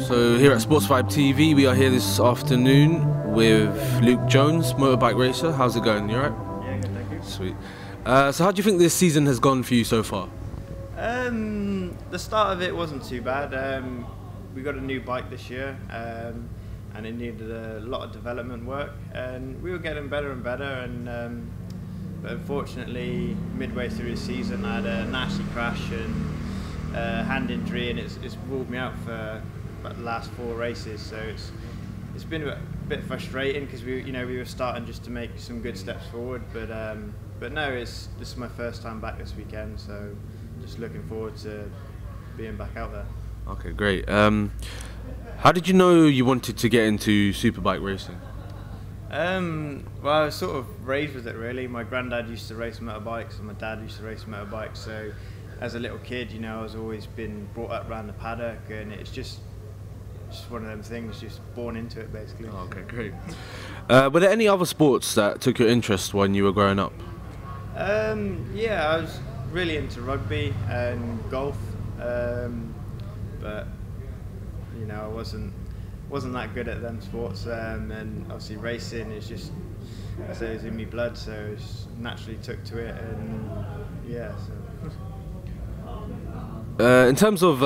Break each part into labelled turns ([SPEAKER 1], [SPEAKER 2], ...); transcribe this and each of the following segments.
[SPEAKER 1] So here at Sports Vibe TV, we are here this afternoon with Luke Jones, motorbike racer. How's it going? You alright?
[SPEAKER 2] Yeah, good, thank you.
[SPEAKER 1] Sweet. So how do you think this season has gone for you so far?
[SPEAKER 2] The start of it wasn't too bad. We got a new bike this year, and it needed a lot of development work, and we were getting better and better. And but unfortunately, midway through the season, I had a nasty crash and hand injury, and it's ruled me out for about the last 4 races. So it's been a bit frustrating because we were starting just to make some good steps forward, but no, this is my first time back this weekend, so just looking forward to being back out there.
[SPEAKER 1] Okay, great. How did you know you wanted to get into superbike racing?
[SPEAKER 2] Well, I was sort of raised with it really. My granddad used to race motorbikes and my dad used to race motorbikes, so as a little kid, I was always been brought up around the paddock, and it's just one of them things, just born into it basically.
[SPEAKER 1] Okay, great. Were there any other sports that took your interest when you were growing up?
[SPEAKER 2] Yeah, I was really into rugby and golf, but I wasn't that good at them sports, and obviously racing is just, I say, it's in my blood, so I just naturally took to it, and yeah. So.
[SPEAKER 1] In terms of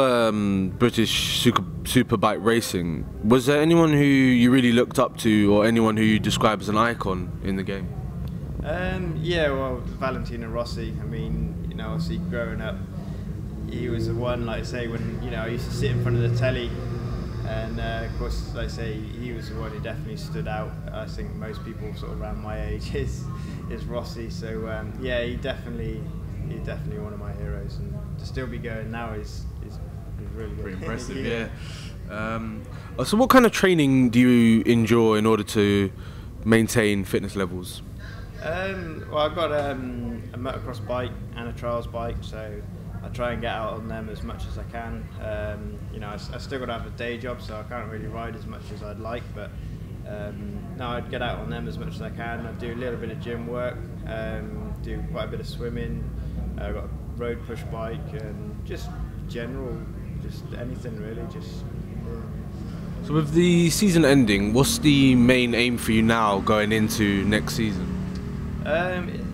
[SPEAKER 1] British superbike racing, was there anyone who you really looked up to, or anyone who you describe as an icon in the game?
[SPEAKER 2] Yeah, well, Valentino Rossi. I mean, obviously growing up, he was the one, like I say, when I used to sit in front of the telly, and of course, like I say, he was the one who definitely stood out. I think most people sort of around my age is Rossi. So yeah, he's definitely one of my heroes, and to still be going now is really good.
[SPEAKER 1] Pretty impressive, yeah. So what kind of training do you enjoy in order to maintain fitness levels?
[SPEAKER 2] Well, I've got a motocross bike and a trials bike, so I try and get out on them as much as I can. I still got to have a day job, so I can't really ride as much as I'd like, but no, I'd get out on them as much as I can. I do a little bit of gym work, do quite a bit of swimming. I've got a road push bike, and just general, just anything really, just. Yeah.
[SPEAKER 1] So with the season ending, what's the main aim for you now going into next season?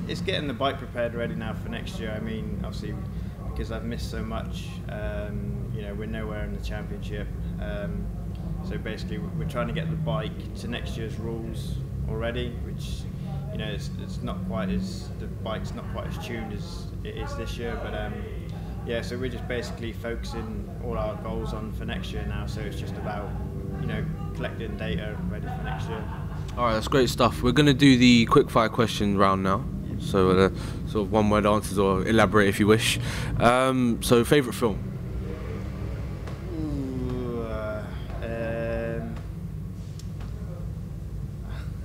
[SPEAKER 2] It's getting the bike prepared ready now for next year. I mean, obviously, because I've missed so much, we're nowhere in the championship. So basically, we're trying to get the bike to next year's rules already, which, it's not quite as, the bike's not quite as tuned as it is this year, but yeah, so we're just basically focusing all our goals on for next year now, so it's just about, collecting data ready for next year.
[SPEAKER 1] Alright, that's great stuff. We're going to do the quickfire question round now, so sort of one-word answers, or elaborate if you wish. So, favourite film?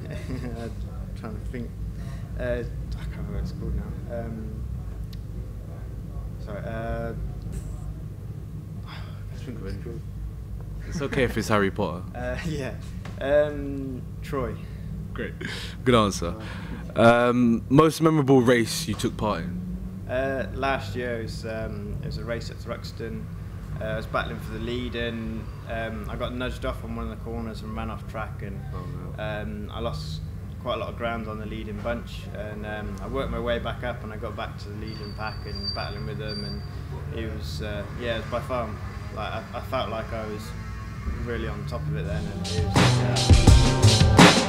[SPEAKER 2] I'm trying to think. I can't remember what it's called now. Sorry.
[SPEAKER 1] It's okay if it's Harry Potter.
[SPEAKER 2] Yeah. Troy.
[SPEAKER 1] Great. Good answer. Most memorable race you took part in?
[SPEAKER 2] Last year it was a race at Thruxton. I was battling for the lead, and I got nudged off on one of the corners and ran off track, and I lost quite a lot of ground on the leading bunch, and I worked my way back up, and I got back to the leading pack and battling with them, and it was yeah, it was by far, like I felt like I was really on top of it then, and it was